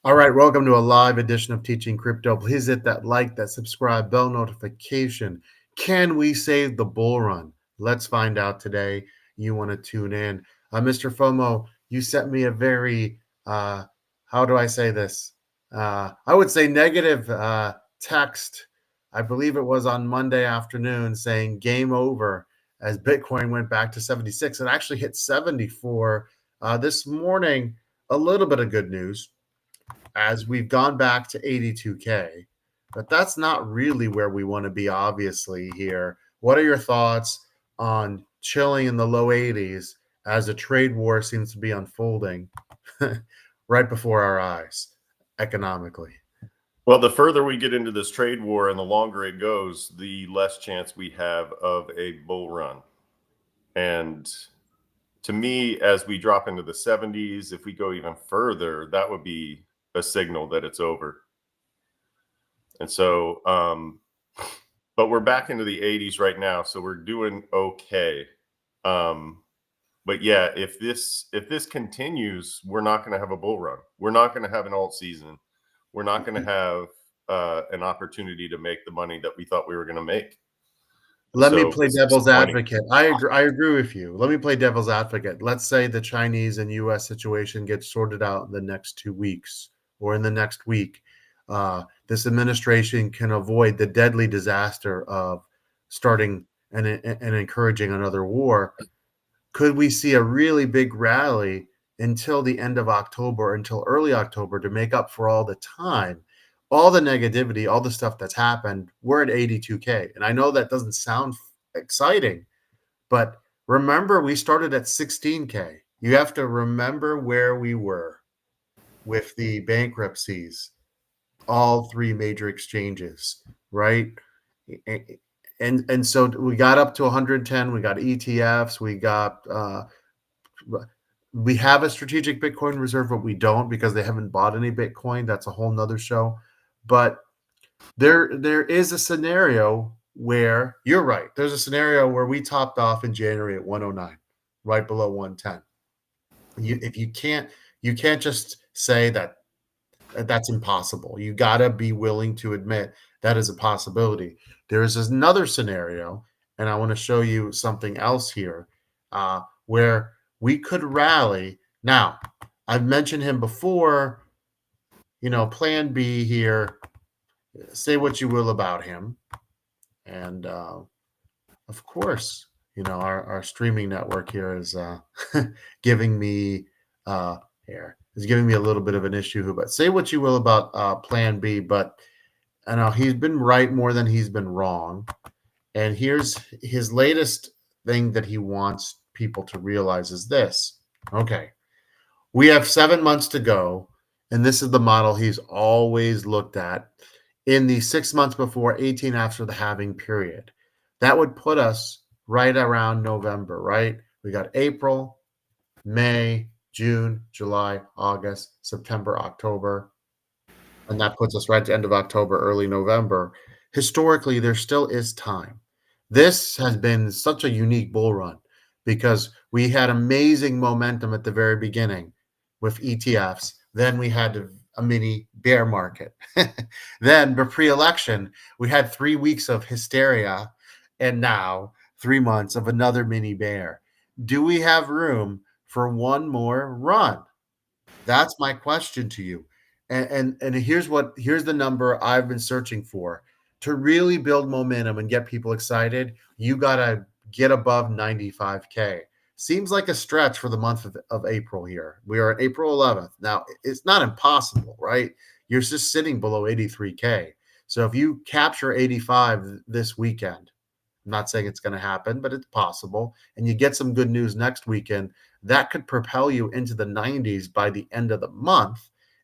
All right, welcome to a live edition of Teaching Crypto. Please hit that like, that subscribe, bell notification. Can we save the bull run? Let's find out today. You want to tune in. Mr. FOMO, you sent me a very, how do I say this? I would say negative text. I believe it was on Monday afternoon saying game over as Bitcoin went back to 76. It actually hit 74 this morning. A little bit of good news as we've gone back to 82K, but that's not really where we want to be, obviously, here. What are your thoughts on chilling in the low 80s as a trade war seems to be unfolding right before our eyes economically? Well, the further we get into this trade war and the longer it goes, the less chance we have of a bull run. And to me, as we drop into the 70s, if we go even further, that would be a signal that it's over. And so, but we're back into the 80s right now, so we're doing okay. But yeah, if this continues, we're not going to have a bull run. We're not going to have an alt season. We're not going to have an opportunity to make the money that we thought we were going to make. Let me So play it's devil's disappointing. advocate. I agree with you. Let me play devil's advocate. Let's say the Chinese and U.S. situation gets sorted out in the next 2 weeks or in the next week. This administration can avoid the deadly disaster of starting and encouraging another war. Could we see a really big rally until the end of October, until early October, to make up for all the time, all the negativity, all the stuff that's happened? We're at 82K. And I know that doesn't sound exciting, but remember, we started at 16K. You have to remember where we were with the bankruptcies, all three major exchanges, right? And so we got up to 110. We got ETFs. We have a strategic Bitcoin reserve, but we don't because they haven't bought any Bitcoin. That's a whole nother show. But there is a scenario where you're right. There's a scenario where we topped off in January at 109, right below 110. If you can't just say that that's impossible. You got to be willing to admit that is a possibility. There is another scenario, and I want to show you something else here, where we could rally. Now, I've mentioned him before. Plan B here. Say what you will about him, and of course, our streaming network here is giving me here is giving me a little bit of an issue. But say what you will about Plan B, but I know he's been right more than he's been wrong. And here's his latest thing that he wants people to realize is this. Okay, we have 7 months to go, and this is the model he's always looked at in the 6 months before, 18 after the halving period. That would put us right around November, right? We got April, May, June, July, August, September, October, and that puts us right at the end of October, early November. Historically, there still is time. This has been such a unique bull run because we had amazing momentum at the very beginning with ETFs. Then we had a mini bear market. Then, the pre election, we had 3 weeks of hysteria, and now 3 months of another mini bear. Do we have room for one more run? That's my question to you. And here's the number I've been searching for. To really build momentum and get people excited, you gotta get above 95K. Seems like a stretch for the month of April here. We are at April 11th. Now, it's not impossible, right? You're just sitting below 83K. So if you capture 85 this weekend, I'm not saying it's going to happen, but it's possible. And you get some good news next weekend, that could propel you into the 90s by the end of the month.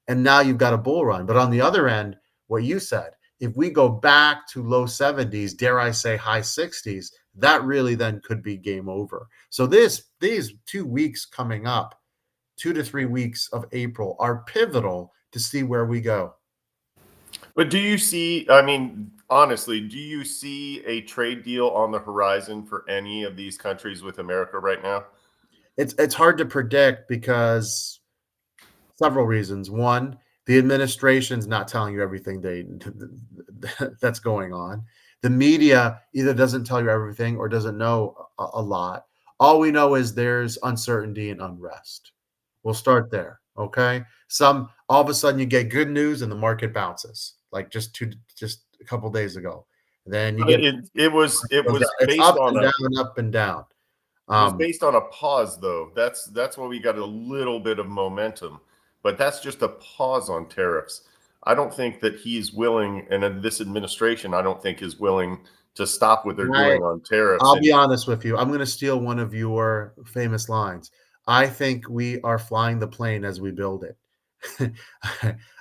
And now you've got a bull run. But on the other end, what you said, if we go back to low 70s, dare I say high 60s, that really then could be game over. So these 2 weeks coming up, 2 to 3 weeks of April, are pivotal to see where we go. But do you see, I mean, honestly, do you see a trade deal on the horizon for any of these countries with America right now? It's hard to predict because several reasons. One, The administration's not telling you everything that's going on. The media either doesn't tell you everything or doesn't know a lot. All we know is there's uncertainty and unrest. We'll start there. Okay. Some all of a sudden you get good news and the market bounces like just a couple days ago. Then you But get it was it's based up on and a down, up and down. it was Um, based on a pause, though. That's why we got a little bit of momentum, but that's just a pause on tariffs. I don't think that he's willing, and then this administration, I don't think is willing to stop what they're I doing on tariffs. I'll be And honest with you. I'm going to steal one of your famous lines. I think we are flying the plane as we build it.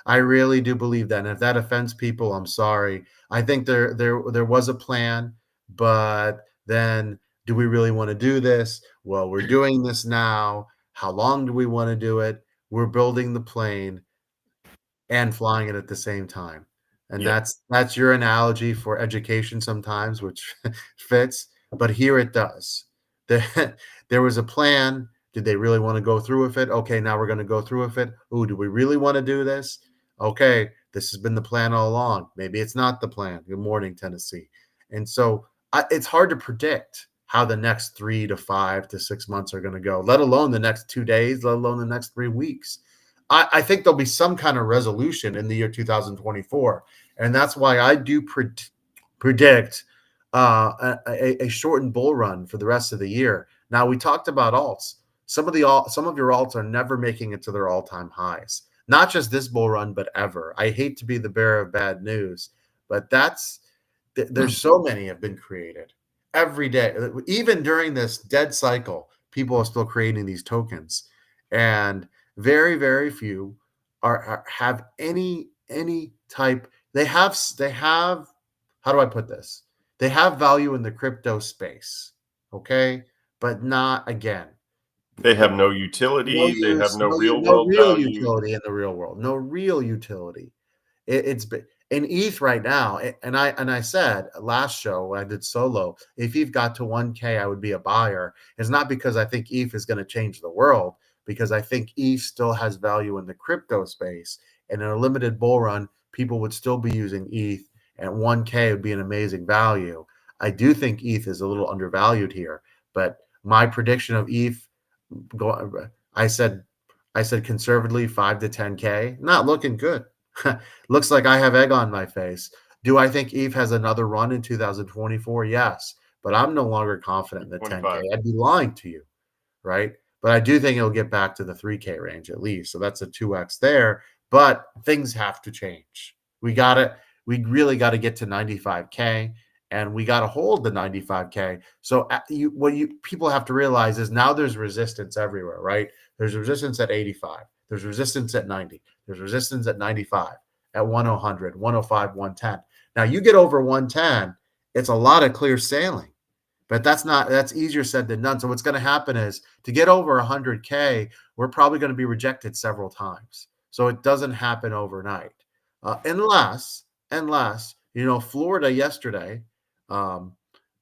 I really do believe that. And if that offends people, I'm sorry. I think there was a plan, but then do we really want to do this? Well, we're doing this now. How long do we want to do it? We're building the plane and flying it at the same time. And yeah, that's your analogy for education sometimes, which fits, but here it does. There, there was a plan. Did they really want to go through with it? Okay, now we're going to go through with it. Ooh, do we really want to do this? Okay, this has been the plan all along. Maybe it's not the plan. Good morning, Tennessee. And so it's hard to predict how the next 3 to 5 to 6 months are going to go, let alone the next 2 days, let alone the next 3 weeks. I think there'll be some kind of resolution in the year 2024, and that's why I do predict a shortened bull run for the rest of the year. Now we talked about alts. Some of your alts are never making it to their all-time highs. Not just this bull run, but ever. I hate to be the bearer of bad news, but there's so many have been created every day. Even during this dead cycle, people are still creating these tokens, and very, very few have any type. They have. How do I put this? They have value in the crypto space, okay, but not again. they have The no no utility. They have use, no real no world real value. utility in the real world. No real utility. It's in ETH right now, and I said last show when I did solo, if ETH got to 1K, I would be a buyer. It's not because I think ETH is going to change the world, because I think ETH still has value in the crypto space, and in a limited bull run, people would still be using ETH, and 1K would be an amazing value. I do think ETH is a little undervalued here, but my prediction of ETH, go, I said conservatively 5 to 10K, not looking good. Looks like I have egg on my face. Do I think ETH has another run in 2024? Yes, but I'm no longer confident in the 10K. 25. I'd be lying to you, right? But I do think it'll get back to the 3K range at least. So that's a 2x there. But things have to change. We really got to get to 95K, and we got to hold the 95K. So what you people have to realize is now there's resistance everywhere, right? There's resistance at 85. There's resistance at 90. There's resistance at 95, at 100, 105, 110. Now you get over 110, it's a lot of clear sailing. But that's easier said than done. So what's going to happen is to get over 100K, we're probably going to be rejected several times. So it doesn't happen overnight, unless Florida yesterday um,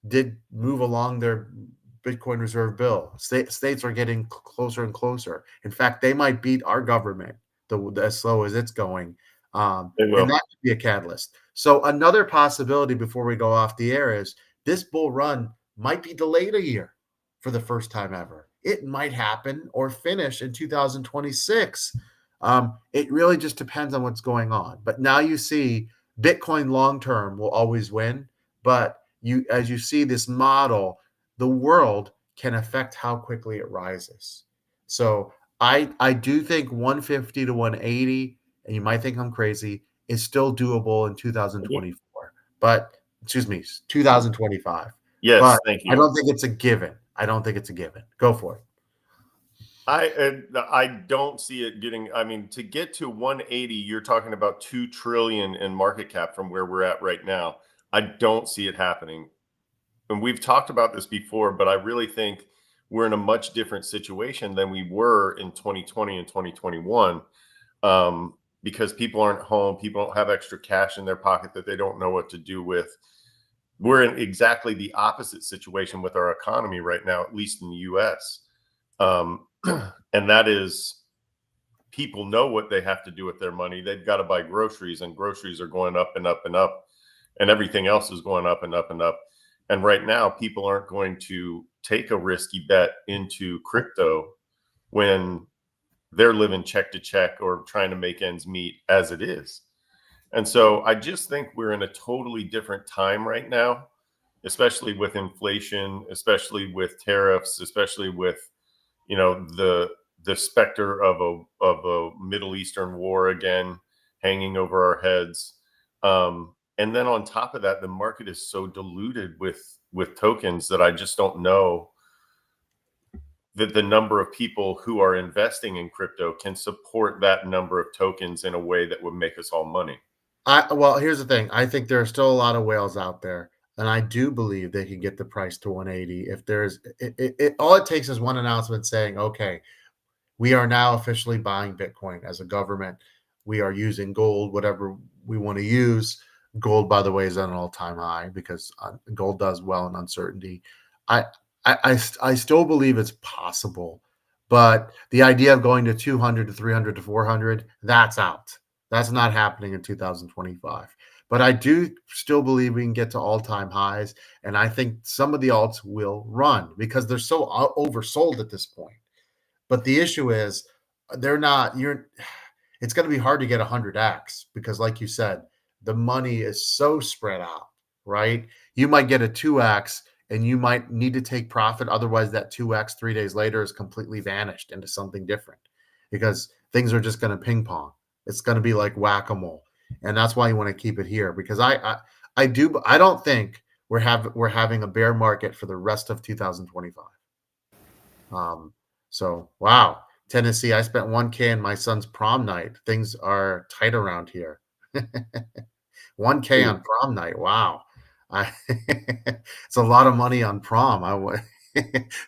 did move along their Bitcoin reserve bill. States are getting closer and closer. In fact, they might beat our government as slow as it's going, They and will. that could be a catalyst. So another possibility before we go off the air is this bull run might be delayed a year for the first time ever. It might happen or finish in 2026. It really just depends on what's going on. But now you see Bitcoin long term will always win. But as you see this model, the world can affect how quickly it rises. So I do think 150 to 180, and you might think I'm crazy, is still doable in 2024. But excuse me, 2025. Yes, But thank I you. don't think it's a given. I don't think it's a given. Go for it. I don't see it getting. I mean, to get to 180, you're talking about 2 trillion in market cap from where we're at right now. I don't see it happening. And we've talked about this before, but I really think we're in a much different situation than we were in 2020 and 2021, because people aren't home, people don't have extra cash in their pocket that they don't know what to do with. We're in exactly the opposite situation with our economy right now, at least in the U.S. And that is people know what they have to do with their money. They've got to buy groceries, and groceries are going up and up and up, and everything else is going up and up and up. And right now, people aren't going to take a risky bet into crypto when they're living check to check or trying to make ends meet as it is. And so I just think we're in a totally different time right now, especially with inflation, especially with tariffs, especially with, you know, the specter of a Middle Eastern war again hanging over our heads. And then on top of that, the market is so diluted with tokens that I just don't know that the number of people who are investing in crypto can support that number of tokens in a way that would make us all money. Well, here's the thing. I think there are still a lot of whales out there, and I do believe they can get the price to 180 if there's all it takes is one announcement saying, okay, we are now officially buying Bitcoin as a government. We are using gold, whatever we want to use. Gold, by the way, is at an all-time high because gold does well in uncertainty. I still believe it's possible, but the idea of going to 200 to 300 to 400, that's out. That's not happening in 2025. But I do still believe we can get to all-time highs, and I think some of the alts will run because they're so oversold at this point. But the issue is they're not. It's going to be hard to get 100x because, like you said, the money is so spread out, right? You might get a 2x and you might need to take profit. Otherwise, that 2x 3 days later is completely vanished into something different because things are just going to ping pong. It's going to be like whack-a-mole. And that's why you want to keep it here because I don't think we're having a bear market for the rest of 2025. So wow, Tennessee, I spent 1K on my son's prom night. Things are tight around here. 1K on prom night. Wow. It's a lot of money on prom.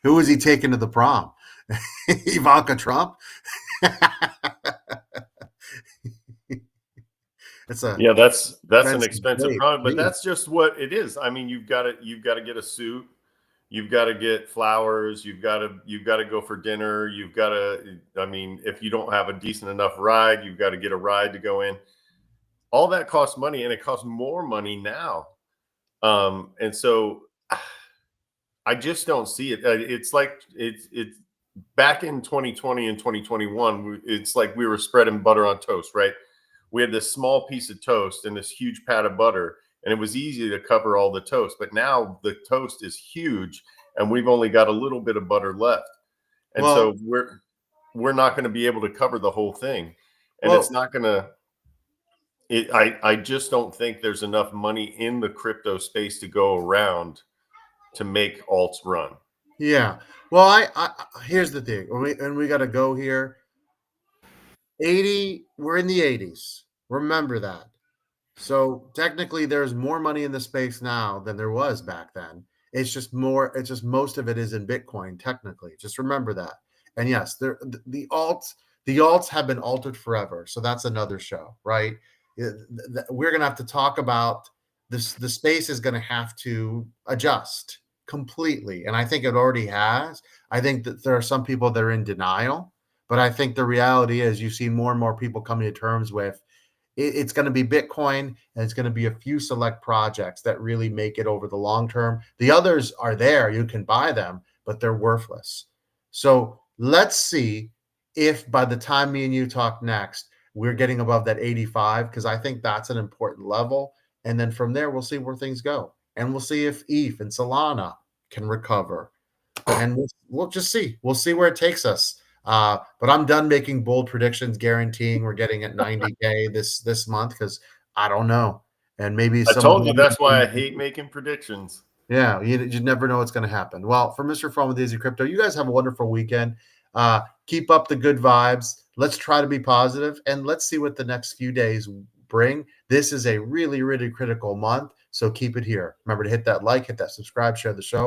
Who was he taking to the prom? Ivanka Trump? That's an expensive prom, but that's just what it is. I mean, you've got to get a suit. You've got to get flowers. You've got to go for dinner. I mean, if you don't have a decent enough ride, you've got to get a ride to go in. All that costs money, and it costs more money now. And so I just don't see it. It's like it's back in 2020 and 2021. It's like we were spreading butter on toast, right? We had this small piece of toast and this huge pat of butter, and it was easy to cover all the toast. But now the toast is huge, and we've only got a little bit of butter left, and so we're not going to be able to cover the whole thing, and it's not going to. I just don't think there's enough money in the crypto space to go around to make alts run. Yeah. Well, I here's the thing, and we got to go here. 80, we're in the 80s. Remember that. So technically there's more money in the space now than there was back then. It's just most of it is in Bitcoin technically. Just remember that. And yes, the alts have been altered forever. So that's another show, right? We're going to have to talk about this. The space is going to have to adjust completely. And I think it already has. I think that there are some people that are in denial. But I think the reality is you see more and more people coming to terms with it's going to be Bitcoin and it's going to be a few select projects that really make it over the long term. The others are there. You can buy them, but they're worthless. So let's see if by the time me and you talk next, we're getting above that 85 because I think that's an important level. And then from there, we'll see where things go. And we'll see if ETH and Solana can recover. And we'll just see. We'll see where it takes us. But I'm done making bold predictions, guaranteeing we're getting at 90K this month because I don't know. And maybe I told you that's why I hate making predictions. Yeah, you never know what's going to happen. Well, for Mr. Fun with Easy Crypto, you guys have a wonderful weekend. Keep up the good vibes. Let's try to be positive, and let's see what the next few days bring. This is a really, really critical month, so keep it here. Remember to hit that like, hit that subscribe, share the show.